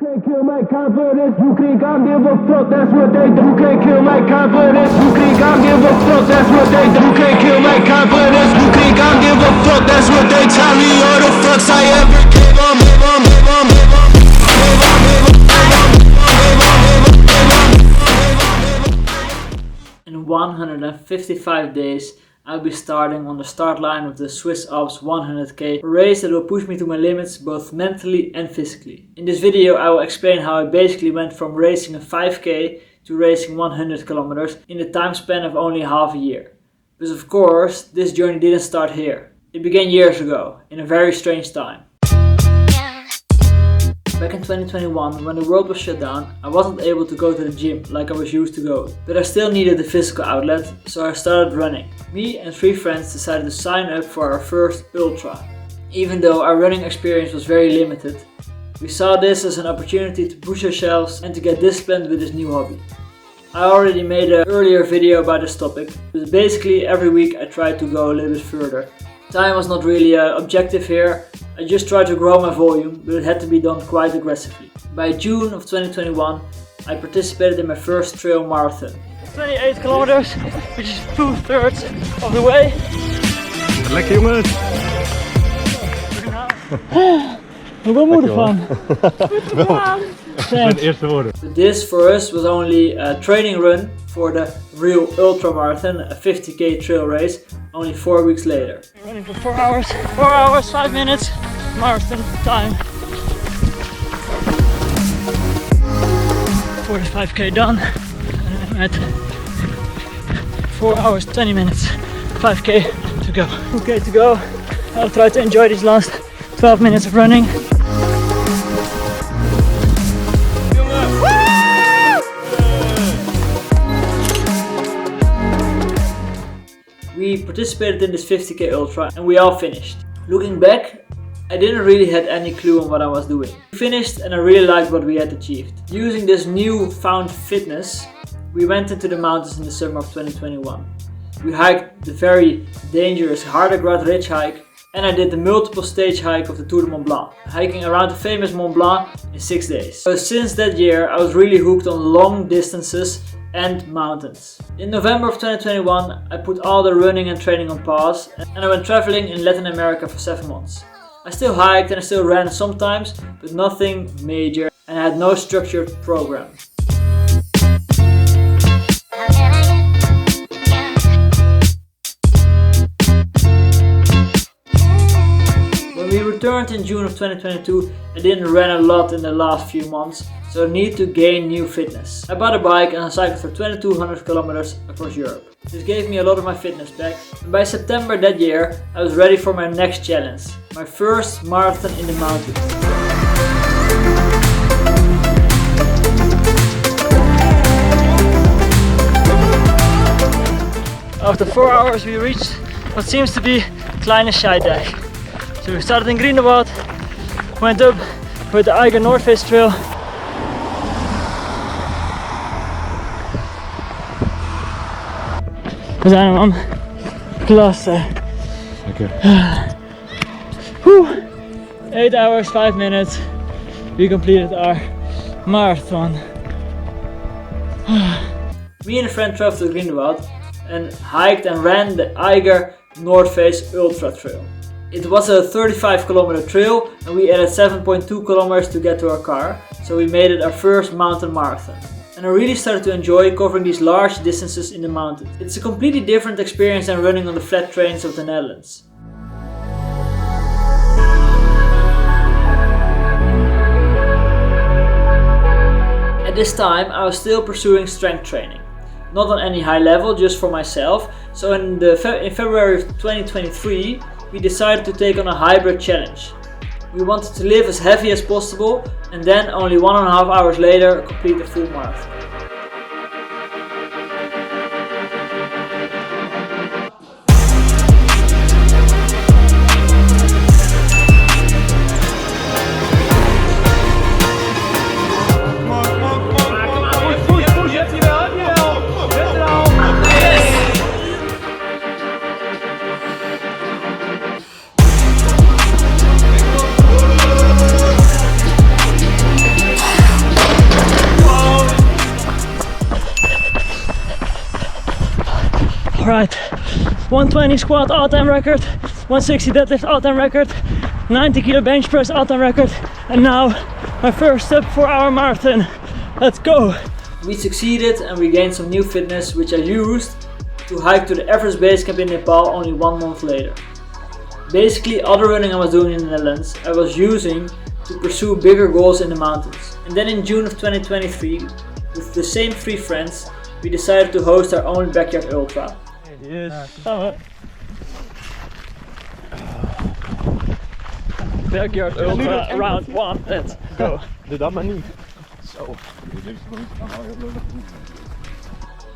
can't kill my confidence, you can't give a fuck, that's what they do. You can't kill my confidence, you can't give a fuck, that's what they do. You can't kill my confidence, you can't give a fuck, that's what they tell me. All the fucks I ever gave them. In 155 days, I'll be starting on the start line of the Swiss Alps 100K, a race that will push me to my limits both mentally and physically. In this video I will explain how I basically went from racing a 5K to racing 100 kilometers in the time span of only half a year. Because of course, this journey didn't start here. It began years ago, in a very strange time. Back in 2021, when the world was shut down, I wasn't able to go to the gym like I was used to go. But I still needed a physical outlet, so I started running. Me and 3 friends decided to sign up for our first ultra. Even though our running experience was very limited, we saw this as an opportunity to push ourselves and to get disciplined with this new hobby. I already made an earlier video about this topic, but basically every week I tried to go a little bit further. Time was not really an objective here. I just tried to grow my volume, but it had to be done quite aggressively. By June of 2021, I participated in my first trail marathon. 28 kilometers, which is 2/3 of the way. Lekker jongens! Hoe moet het van? Mijn eerste woorden. But this for us was only a training run for the real ultramarathon, a 50k trail race, only 4 weeks later. Running for 4 hours, 5 minutes, marathon time. 45k done, and I'm at 4 hours, 20 minutes, 5k to go. Okay to go. I'll try to enjoy these last 12 minutes of running. We participated in this 50k ultra and we all finished. Looking back, I didn't really have any clue on what I was doing. We finished and I really liked what we had achieved. Using this newfound fitness, we went into the mountains in the summer of 2021. We hiked the very dangerous Hardegrad Ridge hike and I did the multiple stage hike of the Tour de Mont Blanc, hiking around the famous Mont Blanc in 6 days. So since that year I was really hooked on long distances and mountains. In November of 2021 I put all the running and training on pause and I went traveling in Latin America for 7 months. I still hiked and I still ran sometimes, but nothing major, and I had no structured program. When we returned in June of 2022, I didn't run a lot in the last few months, so I need to gain new fitness. I bought a bike and I cycled for 2200 kilometers across Europe. This gave me a lot of my fitness back, and by September that year I was ready for my next challenge, my first marathon in the mountains. After 4 hours we reached what seems to be Kleine Scheidijk. So we started in Greenwald, went up with the Eiger North Face Trail. We zijn hem, man. Klasse. Lekker. 8 hours, 5 minutes. We completed our marathon. Me and a friend traveled to Greenwald and hiked and ran the Eiger North Face Ultra Trail. It was a 35 kilometer trail and we added 7.2 kilometers to get to our car, so we made it our first mountain marathon. And I really started to enjoy covering these large distances in the mountains. It's a completely different experience than running on the flat terrains of the Netherlands. At this time I was still pursuing strength training. Not on any high level, just for myself. So in February of 2023 we decided to take on a hybrid challenge. We wanted to live as heavy as possible and then only 1.5 hours later complete a full marathon. Alright, 120 squat all-time record, 160 deadlift all-time record, 90 kilo bench press all-time record, and now my first step for our marathon. Let's go! We succeeded and we gained some new fitness which I used to hike to the Everest base camp in Nepal only 1 month later. Basically, all the running I was doing in the Netherlands I was using to pursue bigger goals in the mountains. And then in June of 2023, with the same 3 friends, we decided to host our own backyard ultra. Backyard ultra round 1, let's go. Doe dat maar niet. Zo.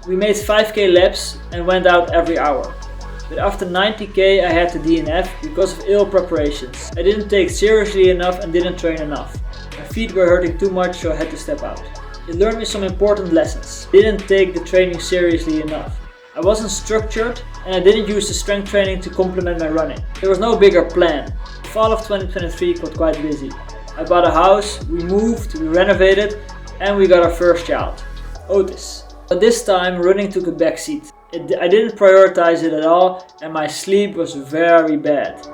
We made 5k laps and went out every hour. But after 90k I had to DNF because of ill preparations. I didn't take seriously enough and didn't train enough. My feet were hurting too much, so I had to step out. It learned me some important lessons. I didn't take the training seriously enough. I wasn't structured and I didn't use the strength training to complement my running. There was no bigger plan. The fall of 2023 got quite busy. I bought a house, we moved, we renovated, and we got our first child, Otis. But this time running took a back seat. I didn't prioritize it at all and my sleep was very bad.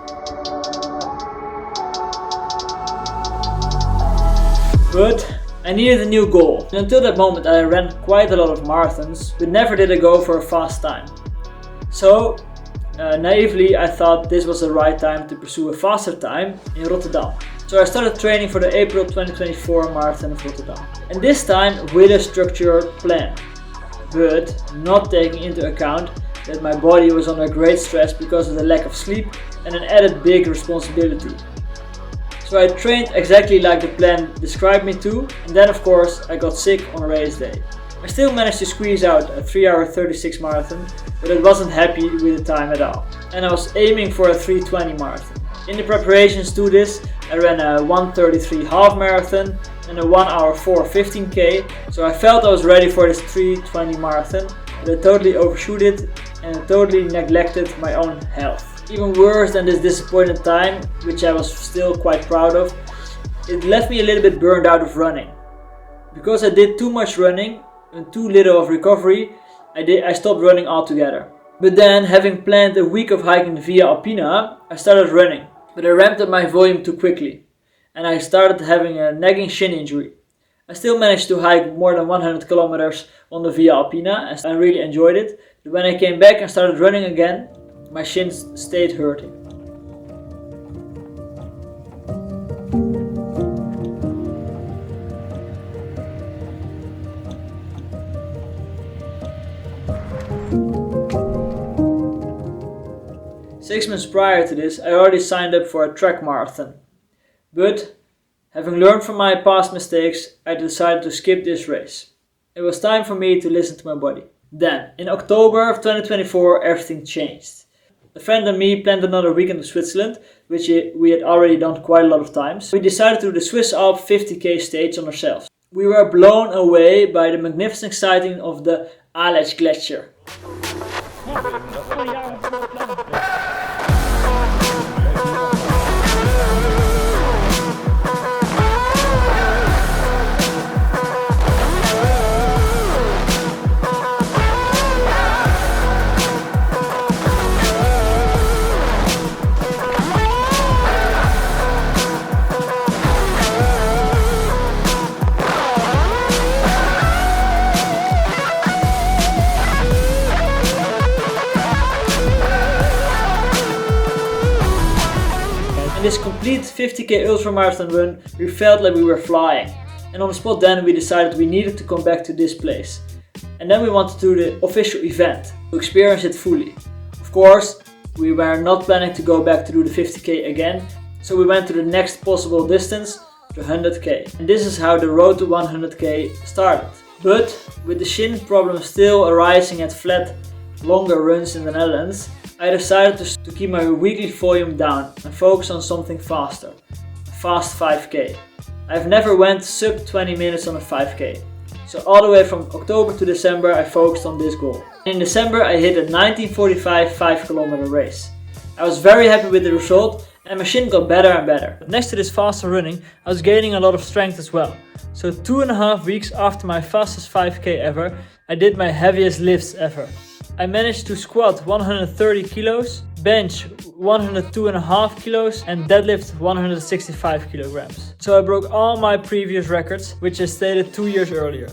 But I needed a new goal. And until that moment I ran quite a lot of marathons, but never did I go for a fast time. So naively I thought this was the right time to pursue a faster time in Rotterdam. So I started training for the April 2024 Marathon of Rotterdam. And this time with a structured plan, but not taking into account that my body was under great stress because of the lack of sleep and an added big responsibility. So I trained exactly like the plan described me to, and then of course I got sick on race day. I still managed to squeeze out a 3 hour 36 marathon, but I wasn't happy with the time at all. And I was aiming for a 3:20 marathon. In the preparations to this, I ran a 1:33 half marathon and a 1 hour 4 15k, so I felt I was ready for this 3:20 marathon, but I totally overshoot it and I totally neglected my own health. Even worse than this disappointed time, which I was still quite proud of, it left me a little bit burned out of running. Because I did too much running and too little of recovery, I stopped running altogether. But then, having planned a week of hiking the Via Alpina, I started running. But I ramped up my volume too quickly, and I started having a nagging shin injury. I still managed to hike more than 100 kilometers on the Via Alpina and I really enjoyed it. But when I came back and started running again, my shins stayed hurting. Six months prior to this, I already signed up for a track marathon. But, having learned from my past mistakes, I decided to skip this race. It was time for me to listen to my body. Then, in October of 2024, everything changed. A friend and me planned another weekend in Switzerland, which we had already done quite a lot of times. We decided to do the Swiss Alps 50k stage on ourselves. We were blown away by the magnificent sighting of the Aletsch Glacier. In this complete 50k ultramarathon run, we felt like we were flying. And on the spot then we decided we needed to come back to this place. And then we wanted to do the official event, to experience it fully. Of course, we were not planning to go back to do the 50k again, so we went to the next possible distance, the 100k. And this is how the road to 100k started. But with the shin problem still arising at flat, longer runs in the Netherlands, I decided to keep my weekly volume down and focus on something faster, a fast 5k. I've never went sub 20 minutes on a 5k. So all the way from October to December I focused on this goal. In December I hit a 19:45 5km race. I was very happy with the result and my shin got better and better. But next to this faster running, I was gaining a lot of strength as well. So 2.5 weeks after my fastest 5k ever, I did my heaviest lifts ever. I managed to squat 130 kilos, bench 102.5 kilos and deadlift 165 kilograms. So I broke all my previous records, which I stated 2 years earlier.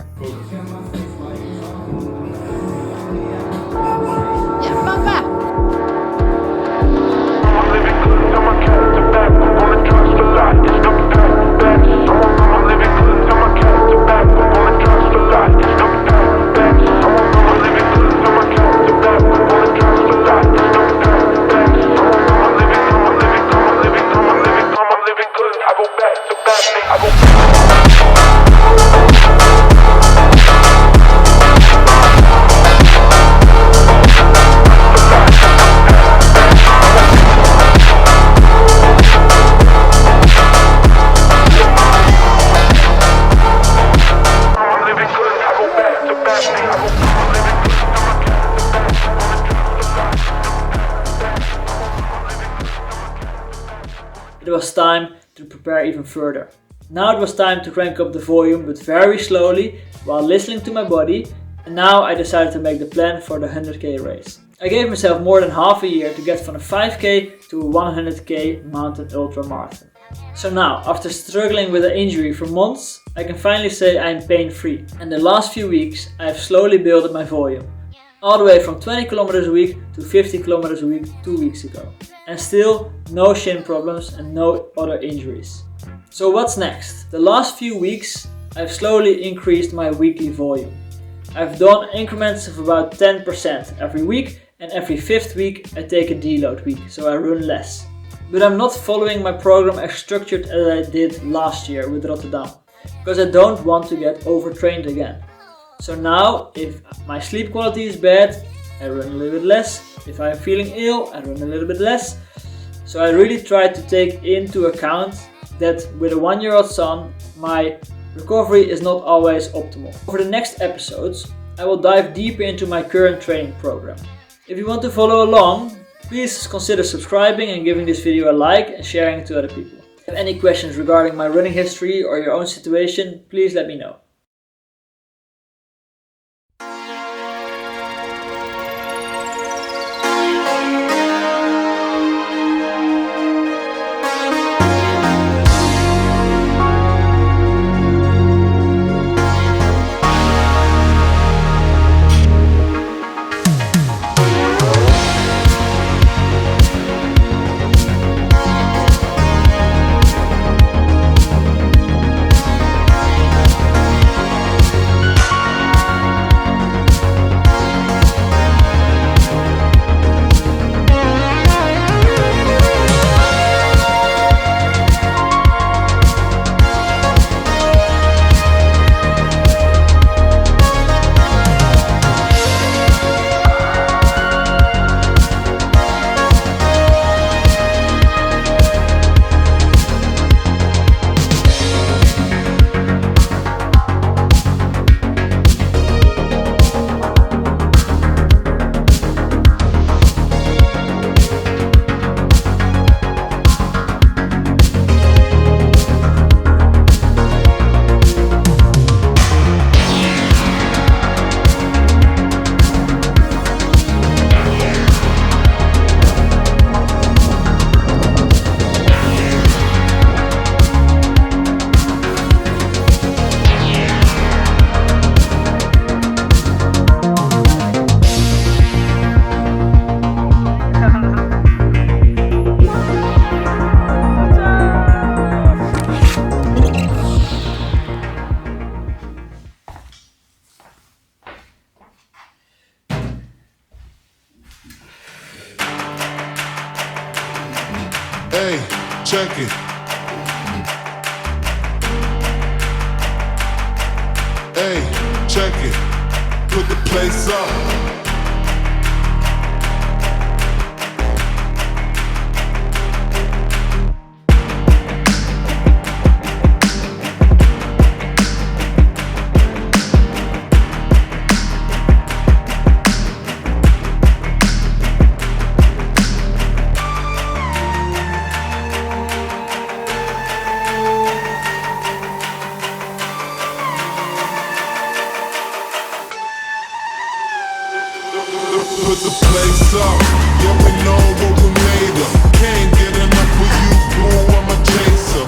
It was time to prepare even further. Now it was time to crank up the volume, but very slowly while listening to my body, and now I decided to make the plan for the 100K race. I gave myself more than half a year to get from a 5K to a 100K mountain ultramarathon. So now, after struggling with an injury for months, I can finally say I am pain-free. And the last few weeks I have slowly built up my volume. All the way from 20 kilometers a week to 50 kilometers a week 2 weeks ago. And still no shin problems and no other injuries. So what's next? The last few weeks I've slowly increased my weekly volume. I've done increments of about 10% every week, and every 5th week I take a deload week, so I run less. But I'm not following my program as structured as I did last year with Rotterdam, because I don't want to get overtrained again. So now, if my sleep quality is bad, I run a little bit less. If I'm feeling ill, I run a little bit less. So I really try to take into account that with a 1-year-old son, my recovery is not always optimal. For the next episodes, I will dive deeper into my current training program. If you want to follow along, please consider subscribing and giving this video a like and sharing it to other people. If you have any questions regarding my running history or your own situation, please let me know. Hey, check it. Hey, check it. Put the place up. Put the place up, yeah we know what we made of. Can't get enough of you, boo, I'm a chaser.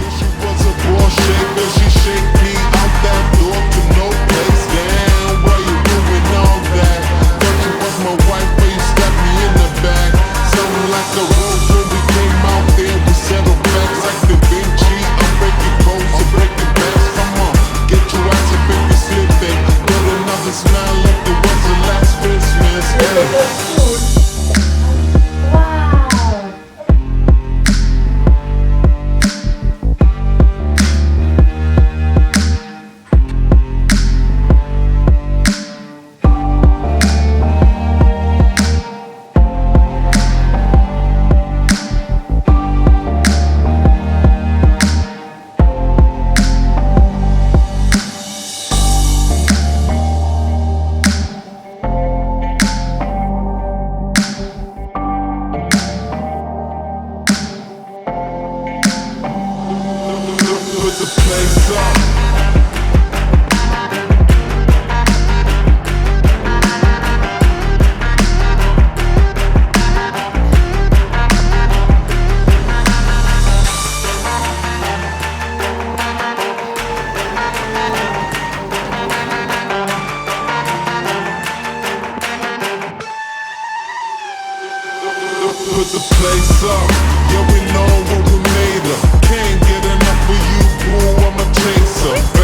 Yeah, she was a ball shaker, she shake me out that door to no place. Damn, why you doing all that? Thought you was my wife, but you stabbed me in the back. Sounding like a rose when we came out there, we settled facts like Da Vinci. I'm breaking codes, I'm breaking backs. Come on, get your ass up if you slipping. Put another smile like it was the last Christmas. Hey. Put the place up. Put the place up, yeah we know what we made of. Can't get enough of you, boo, I'm a chaser.